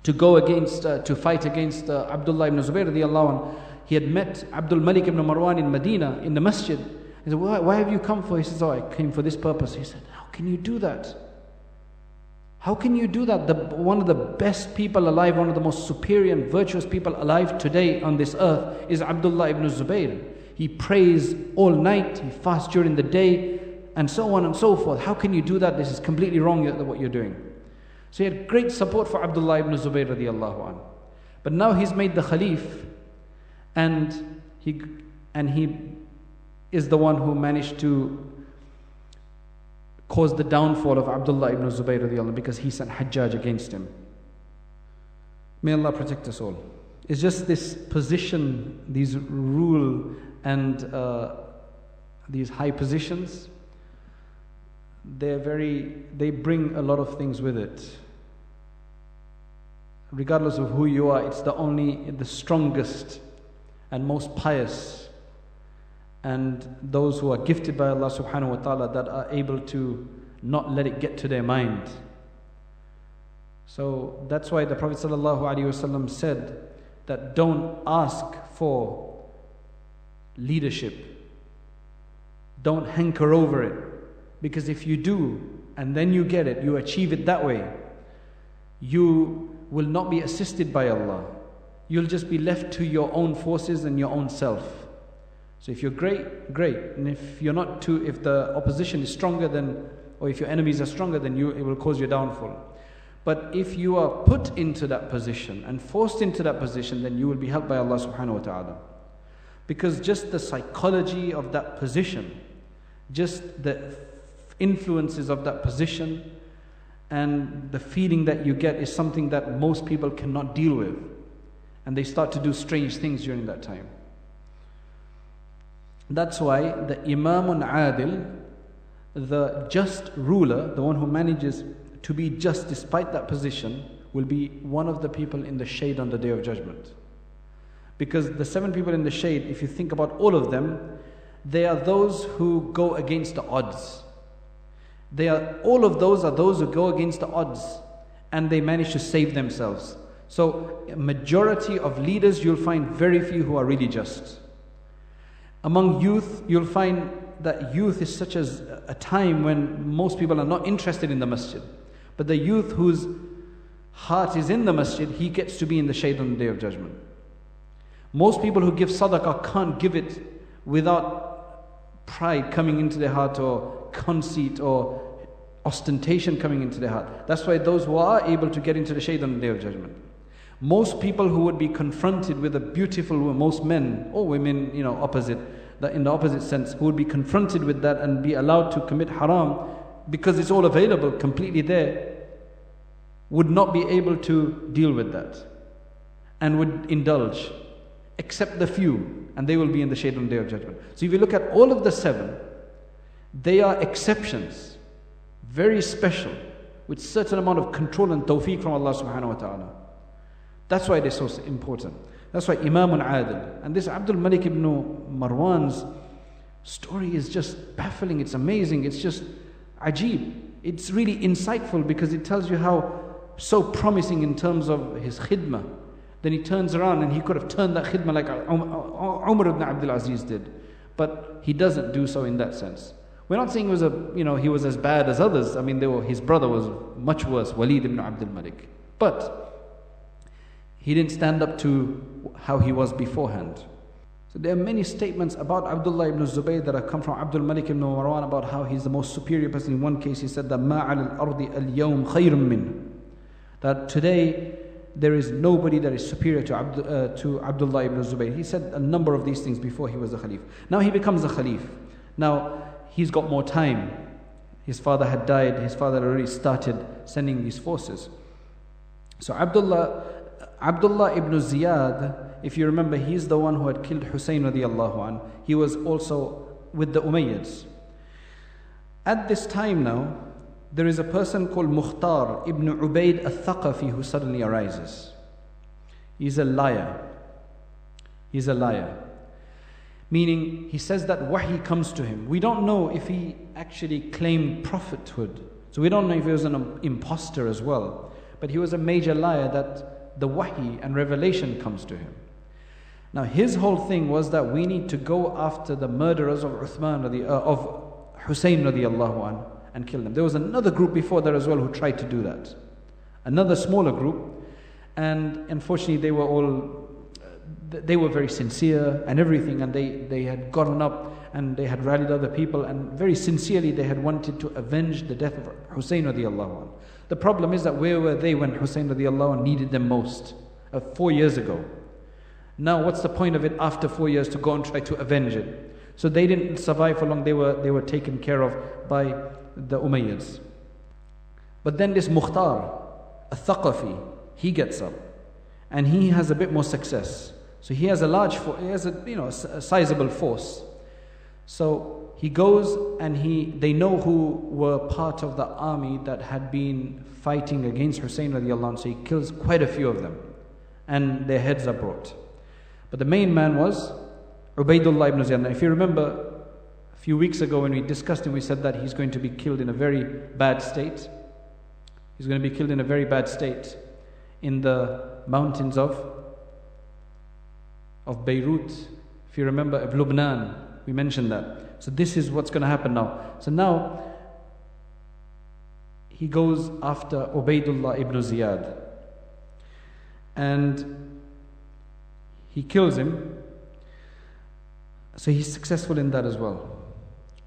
to go against, to fight against Abdullah ibn Zubayr radiallahu anhu, he had met Abdul Malik ibn Marwan in Medina, in the masjid. He said, why have you come for? He says, I came for this purpose. He said, how can you do that? How can you do that? One of the best people alive, one of the most superior and virtuous people alive today on this earth is Abdullah ibn Zubayr. He prays all night, he fasts during the day, and so on and so forth. How can you do that? This is completely wrong what you're doing. So he had great support for Abdullah ibn Zubayr radiallahu anhu. But now he's made the Khalif, and he is the one who managed to cause the downfall of Abdullah ibn Zubayr radiallahu anhu, because he sent Hajjaj against him. May Allah protect us all. It's just this position, these rule and these high positions, they bring a lot of things with it. Regardless of who you are, it's the strongest and most pious and those who are gifted by Allah subhanahu wa ta'ala that are able to not let it get to their mind. So that's why the Prophet sallallahu alaihi wasallam said that don't ask for leadership, don't hanker over it. Because if you do, and then you get it, you achieve it that way, you will not be assisted by Allah. You'll just be left to your own forces and your own self. So if you're great, great. And if you're not if the opposition is stronger or if your enemies are stronger, then it will cause your downfall. But if you are put into that position and forced into that position, then you will be helped by Allah subhanahu wa ta'ala. Because just the psychology of that position, just the influences of that position and the feeling that you get is something that most people cannot deal with, and they start to do strange things during that time. That's why the Imamun Adil, the just ruler, the one who manages to be just despite that position, will be one of the people in the shade on the Day of Judgment. Because the 7 people in the shade, if you think about all of them, they are those who go against the odds. All of those are those who go against the odds and they manage to save themselves. So, a majority of leaders, you'll find very few who are really just. Among youth, you'll find that youth is such as a time when most people are not interested in the masjid. But the youth whose heart is in the masjid, he gets to be in the shade on the Day of Judgment. Most people who give sadaqah can't give it without pride coming into their heart, or conceit, or ostentation coming into their heart. That's why those who are able to get into the shade on the Day of Judgment. Most people who would be confronted with a beautiful woman, most men or women, in the opposite sense, who would be confronted with that and be allowed to commit haram because it's all available, completely there, would not be able to deal with that and would indulge, except the few, and they will be in the shade on the Day of Judgment. So if you look at all of the 7, they are exceptions, very special, with certain amount of control and tawfiq from Allah subhanahu wa ta'ala. That's why they're so important. That's why Imamun Adil. And this Abdul Malik ibn Marwan's story is just baffling, it's amazing, it's just ajib. It's really insightful because it tells you how so promising in terms of his khidmah. Then he turns around and he could have turned that khidmah like Umar ibn Abdul Aziz did. But he doesn't do so in that sense. We're not saying he was as bad as others. I mean, his brother was much worse, Walid ibn Abdul Malik. But he didn't stand up to how he was beforehand. So there are many statements about Abdullah ibn Zubayr that have come from Abdul Malik ibn Marwan about how he's the most superior person. In one case he said that مَا عَلَى الْأَرْضِ الْيَوْمِ خَيْرٌ مِّنْهُ, that today there is nobody that is superior to Abdullah ibn Zubayr. He said a number of these things before he was a Khalif. Now he becomes a Khalif. Now he's got more time. His father had died. His father had already started sending these forces. So Abdullah ibn Ziyad, if you remember, he's the one who had killed Hussein radiallahu an. He was also with the Umayyads. At this time now, there is a person called Mukhtar ibn Ubaid al-Thaqafi who suddenly arises. He's a liar. He's a liar. Meaning, he says that wahi comes to him. We don't know if he actually claimed prophethood. So we don't know if he was an imposter as well. But he was a major liar that the wahi and revelation comes to him. Now his whole thing was that we need to go after the murderers of Hussein radiallahu an and kill them. There was another group before that as well who tried to do that. Another smaller group, and unfortunately they were very sincere and everything, and they had gotten up and they had rallied other people, and very sincerely they had wanted to avenge the death of Hussein radiallahu an. The problem is that where were they when Hussein radiallahu an needed them most? 4 years ago. Now what's the point of it after 4 years to go and try to avenge it? So they didn't survive for long. They were taken care of by the Umayyads. But then this Mukhtar al-Thaqafi, he gets up and he has a bit more success. So he has a sizable force. So he goes and they know who were part of the army that had been fighting against Hussein radiallahu anhu. So he kills quite a few of them and their heads are brought. But the main man was Ubaidullah ibn Ziyad. Now if you remember, a few weeks ago when we discussed him, we said that he's going to be killed in a very bad state. He's going to be killed in a very bad state in the mountains of Beirut. If you remember, of Lebanon, we mentioned that. So this is what's going to happen now. So now he goes after Ubaidullah ibn Ziyad and he kills him. So he's successful in that as well.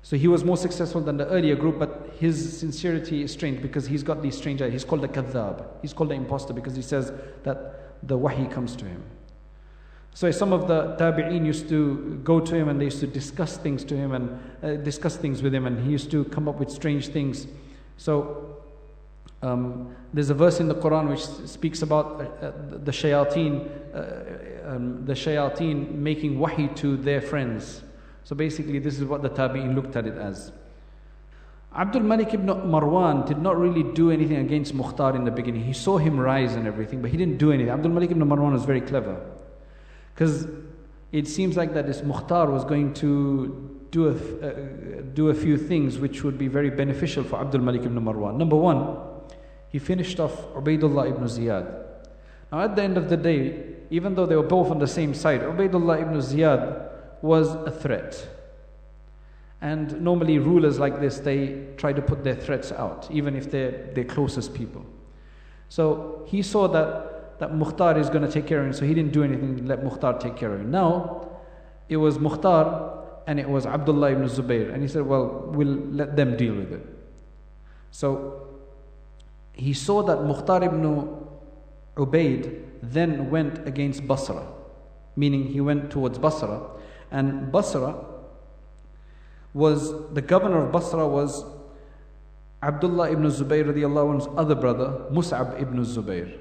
So he was more successful than the earlier group, but his sincerity is strange because he's got these strange ideas. He's called a kadhab. He's called the imposter because he says that the wahi comes to him. So some of the tabi'een used to go to him and they used to discuss things to him and discuss things with him, and he used to come up with strange things. So there's a verse in the Quran which speaks about the shayateen making wahi to their friends. So basically this is what the tabi'een looked at it as. Abdul Malik ibn Marwan did not really do anything against Mukhtar in the beginning. He saw him rise and everything, but he didn't do anything. Abdul Malik ibn Marwan was very clever. Because it seems like that this Mukhtar was going to do a few things which would be very beneficial for Abdul Malik ibn Marwan. Number one, he finished off Ubaidullah ibn Ziyad. Now at the end of the day, even though they were both on the same side, Ubaidullah ibn Ziyad was a threat. And normally rulers like this, they try to put their threats out, even if they're their closest people. So he saw that Mukhtar is going to take care of him, so he didn't do anything, let Mukhtar take care of him. Now, it was Mukhtar and it was Abdullah ibn Zubayr. And he said, well, we'll let them deal with it. So he saw that Mukhtar ibn Ubaid then went against Basra, meaning he went towards Basra. And Basra was, the governor of Basra was Abdullah ibn Zubayr radiallahu anhu's other brother, Mus'ab ibn Zubayr.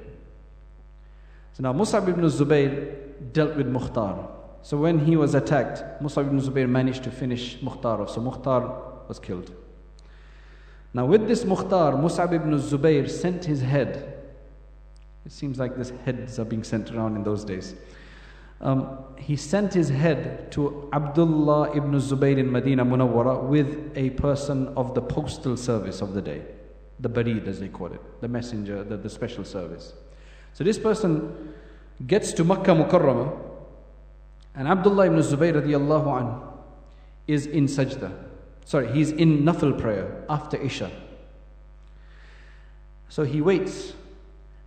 So now Mus'ab ibn Zubayr dealt with Mukhtar. So when he was attacked, Mus'ab ibn Zubayr managed to finish Mukhtar off. So Mukhtar was killed. Now with this Mukhtar, Mus'ab ibn Zubayr sent his head. It seems like these heads are being sent around in those days. He sent his head to Abdullah ibn Zubayr in Medina Munawwara with a person of the postal service of the day. The Barid as they call it. The messenger, the special service. So this person gets to Makkah Mukarramah, and Abdullah ibn Zubayr radiallahu anhu is in sajda. Sorry, he's in nafil prayer after Isha. So he waits,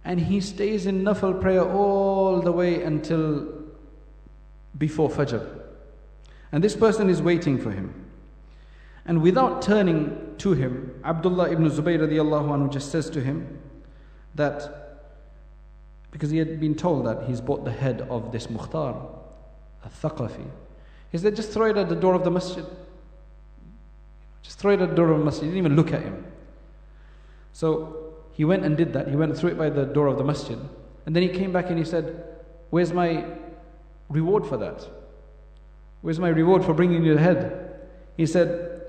and he stays in nafil prayer all the way until before Fajr. And this person is waiting for him. And without turning to him, Abdullah ibn Zubayr radiallahu anhu just says to him that, because he had been told that he's bought the head of this Mukhtar, a Thaqafi. He said, just throw it at the door of the masjid. Just throw it at the door of the masjid. He didn't even look at him. So he went and did that. He went and threw it by the door of the masjid. And then he came back and he said, where's my reward for that? Where's my reward for bringing you the head? He said,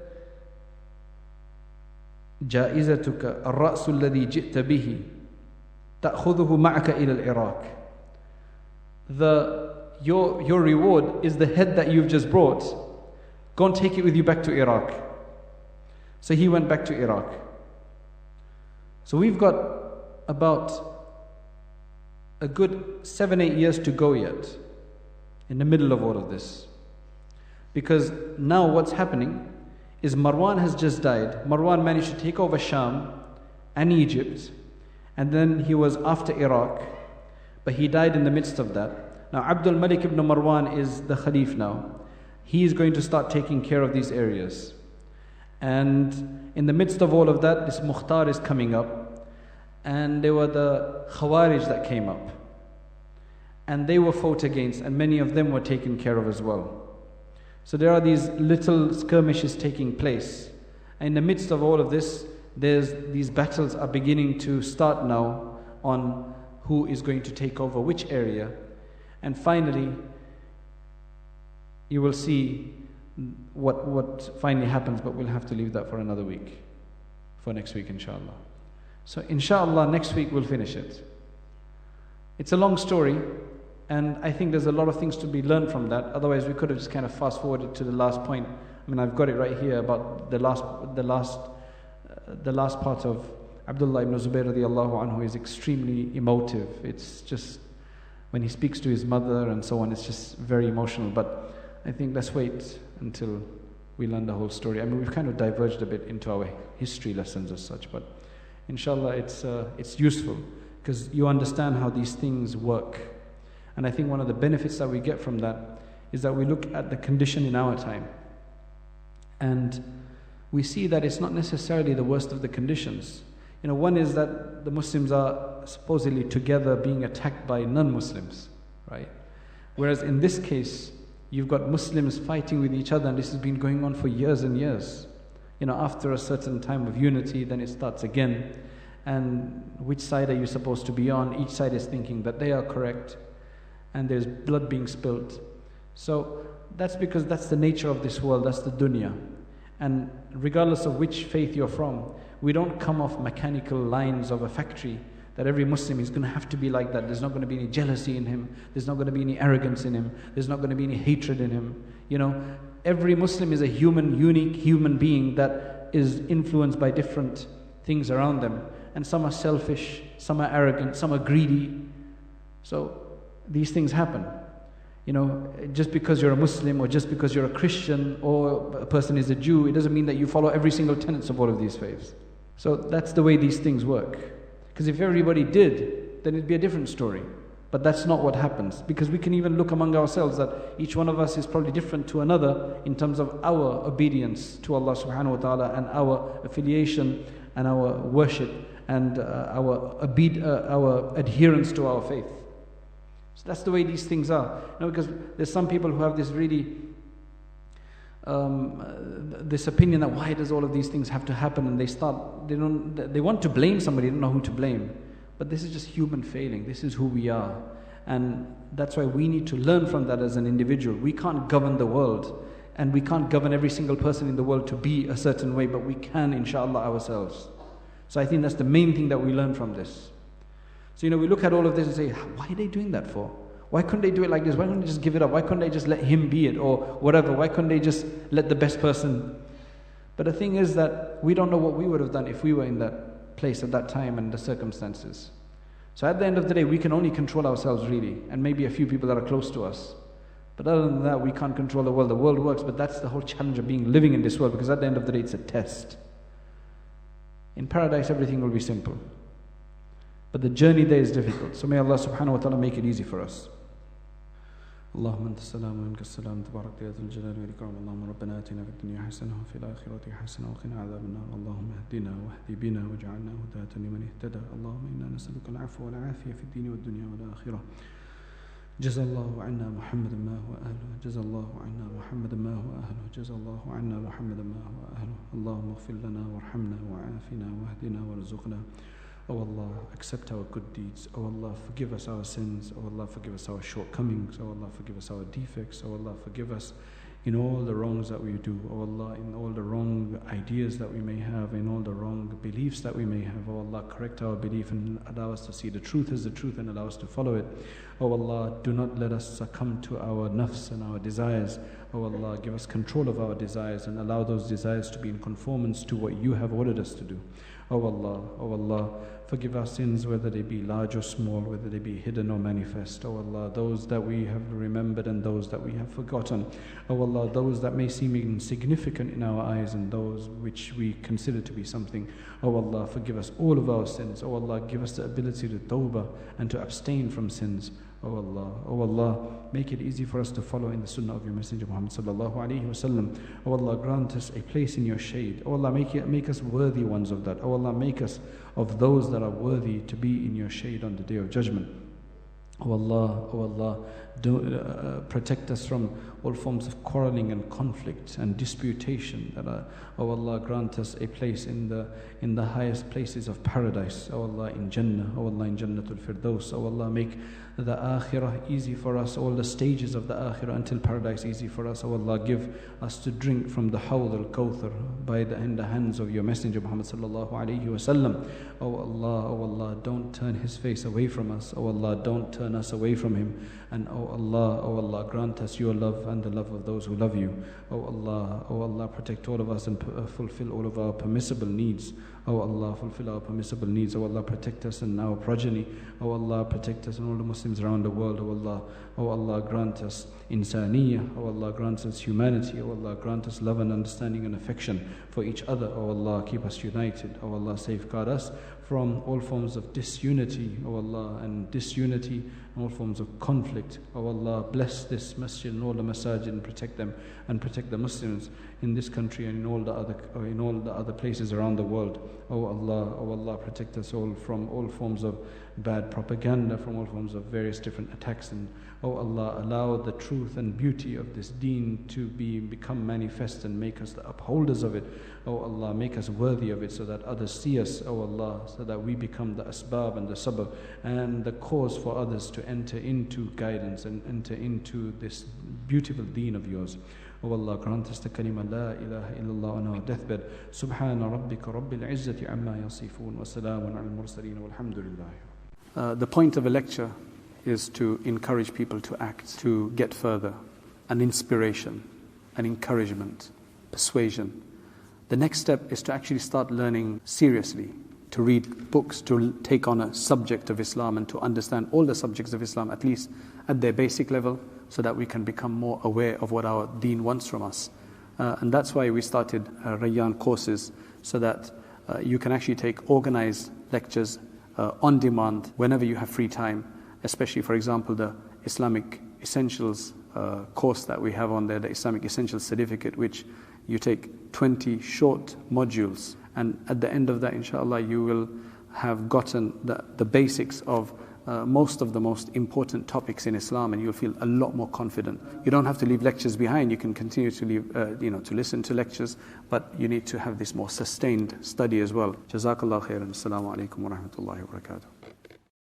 جائزتك الرأس الذي جئت به تأخذه معك إلى العراق. Your reward is the head that you've just brought. Go and take it with you back to Iraq. So he went back to Iraq. So we've got about a good 7-8 years to go yet, in the middle of all of this. Because now what's happening is Marwan has just died. Marwan managed to take over Sham and Egypt, and then he was after Iraq, but he died in the midst of that. Now Abdul Malik ibn Marwan is the Khalif now. He is going to start taking care of these areas. And in the midst of all of that, this Mukhtar is coming up, and there were the Khawarij that came up. And they were fought against, and many of them were taken care of as well. So there are these little skirmishes taking place. And in the midst of all of this, these battles are beginning to start now on who is going to take over which area. And finally, you will see what finally happens, but we'll have to leave that for another week, for next week inshallah. So inshallah next week we'll finish it. It's a long story, and I think there's a lot of things to be learned from that. Otherwise we could have just kind of fast forwarded to the last point. I mean, I've got it right here about the last part of Abdullah ibn Zubayr radiallahu anhu is extremely emotive. It's just, when he speaks to his mother and so on, it's just very emotional. But I think let's wait until we learn the whole story. I mean, we've kind of diverged a bit into our history lessons as such, but inshallah it's useful because you understand how these things work. And I think one of the benefits that we get from that is that we look at the condition in our time, and we see that it's not necessarily the worst of the conditions. You know, one is that the Muslims are supposedly together being attacked by non-Muslims, right? Whereas in this case, you've got Muslims fighting with each other, and this has been going on for years and years. You know, after a certain time of unity, then it starts again. And which side are you supposed to be on? Each side is thinking that they are correct, and there's blood being spilt. So that's because that's the nature of this world, that's the dunya. And regardless of which faith you're from, we don't come off mechanical lines of a factory that every Muslim is going to have to be like that. There's not going to be any jealousy in him. There's not going to be any arrogance in him. There's not going to be any hatred in him. You know, every Muslim is a human, unique human being that is influenced by different things around them. And some are selfish, some are arrogant, some are greedy. So these things happen. You know, just because you're a Muslim or just because you're a Christian or a person is a Jew, it doesn't mean that you follow every single tenet of all of these faiths. So that's the way these things work. Because if everybody did, then it'd be a different story. But that's not what happens. Because we can even look among ourselves that each one of us is probably different to another in terms of our obedience to Allah subhanahu wa ta'ala and our affiliation and our worship and our adherence to our faith. So that's the way these things are. You know, because there's some people who have this really this opinion that why does all of these things have to happen, and they want to blame somebody, they don't know who to blame. But this is just human failing. This is who we are. And that's why we need to learn from that as an individual. We can't govern the world, and we can't govern every single person in the world to be a certain way, but we can, inshallah, ourselves. So I think that's the main thing that we learn from this. So, you know, we look at all of this and say, why are they doing that for? Why couldn't they do it like this? Why couldn't they just give it up? Why couldn't they just let him be it or whatever? Why couldn't they just let the best person? But the thing is that we don't know what we would have done if we were in that place at that time and the circumstances. So at the end of the day, we can only control ourselves really, and maybe a few people that are close to us. But other than that, we can't control the world. The world works, but that's the whole challenge of living in this world, because at the end of the day, it's a test. In paradise, everything will be simple. But the journey there is difficult. So may Allah subhanahu wa ta'ala make it easy for us. اللهم أنت السلام ومنك السلام تبارك يا ذو الجلال والإكرام اللهم ربنا آتنا في الدنيا حسنة وفي الآخرة حسنة وقنا عذاب النار اللهم اهدنا واهد بنا واجعلنا هداة لمن اهتدى اللهم إنا نسألك العفو والعافية في الدين والدنيا والآخرة جزا الله عنا محمدا ما هو أهله جزا الله عنا محمدا ما هو أهله جزا الله عنا محمدا ما هو أهله اللهم اغفر لنا وارحمنا وعافنا واهدنا وارزقنا. Oh Allah, accept our good deeds. Oh Allah, forgive us our sins. Oh Allah, forgive us our shortcomings. Oh Allah, forgive us our defects. Oh Allah, forgive us in all the wrongs that we do. Oh Allah, in all the wrong ideas that we may have, in all the wrong beliefs that we may have. Oh Allah, correct our belief and allow us to see the truth as the truth and allow us to follow it. Oh Allah, do not let us succumb to our nafs and our desires. Oh Allah, give us control of our desires and allow those desires to be in conformance to what you have ordered us to do. Oh Allah, forgive our sins, whether they be large or small, whether they be hidden or manifest. Oh Allah, those that we have remembered and those that we have forgotten. Oh Allah, those that may seem insignificant in our eyes and those which we consider to be something. Oh Allah, forgive us all of our sins. Oh Allah, give us the ability to tawbah and to abstain from sins. Oh Allah, make it easy for us to follow in the sunnah of your Messenger Muhammad sallallahu alaihi wasallam. Oh Allah, grant us a place in your shade. Oh Allah, make us worthy ones of that. Oh Allah, make us of those that are worthy to be in your shade on the Day of Judgment. Oh Allah, protect us from all forms of quarreling and conflict and disputation. Oh Allah, grant us a place in the highest places of paradise. Oh Allah, in Jannah. Oh Allah, in Jannatul Firdaus. Oh Allah, make the Akhirah easy for us, all the stages of the Akhirah until paradise easy for us. Oh Allah, give us to drink from the Hawd al-Kawthar in the hands of your Messenger Muhammad sallallahu alaihi wasallam. Oh Allah, don't turn his face away from us. Oh Allah, don't turn us away from him. And oh Allah, grant us your love and the love of those who love you. Oh Allah, protect all of us and fulfill all of our permissible needs. Oh Allah, fulfill our permissible needs. Oh Allah, protect us and our progeny. Oh Allah, protect us and all the Muslims around the world. Oh Allah, grant us insaniyah. Oh Allah, grant us humanity. Oh Allah, grant us love and understanding and affection for each other. Oh Allah, keep us united. Oh Allah, safeguard us from all forms of disunity. Oh Allah, and disunity and all forms of conflict. Oh Allah, bless this masjid and all the masajid and protect them and protect the Muslims in this country and in all the other places around the world. Oh Allah, protect us all from all forms of bad propaganda, from all forms of various different attacks. And oh Allah, allow the truth and beauty of this deen to become manifest and make us the upholders of it. Oh Allah, make us worthy of it so that others see us. Oh Allah, so that we become the asbab and the sabab and the cause for others to enter into guidance and enter into this beautiful deen of yours. O Allah, grant us the kalima La ilaha illallah on our deathbed. Subhana rabbika rabbil izzati amma yasifoon wa salamun al mursaleen walhamdulillah. The point of a lecture is to encourage people to act, to get further, an inspiration, an encouragement, persuasion. The next step is to actually start learning seriously, to read books, to take on a subject of Islam and to understand all the subjects of Islam, at least at their basic level, so that we can become more aware of what our deen wants from us. And that's why we started Rayyan courses, so that you can actually take organized lectures on demand whenever you have free time, especially, for example, the Islamic Essentials course that we have on there, the Islamic Essentials Certificate, which you take 20 short modules, and at the end of that, inshallah, you will have gotten the basics of most of the most important topics in Islam, and you'll feel a lot more confident. You don't have to leave lectures behind. You can continue to leave, to listen to lectures, but you need to have this more sustained study as well. Jazakallah khairan. Assalamu alaikum wa rahmatullahi wa barakatuh.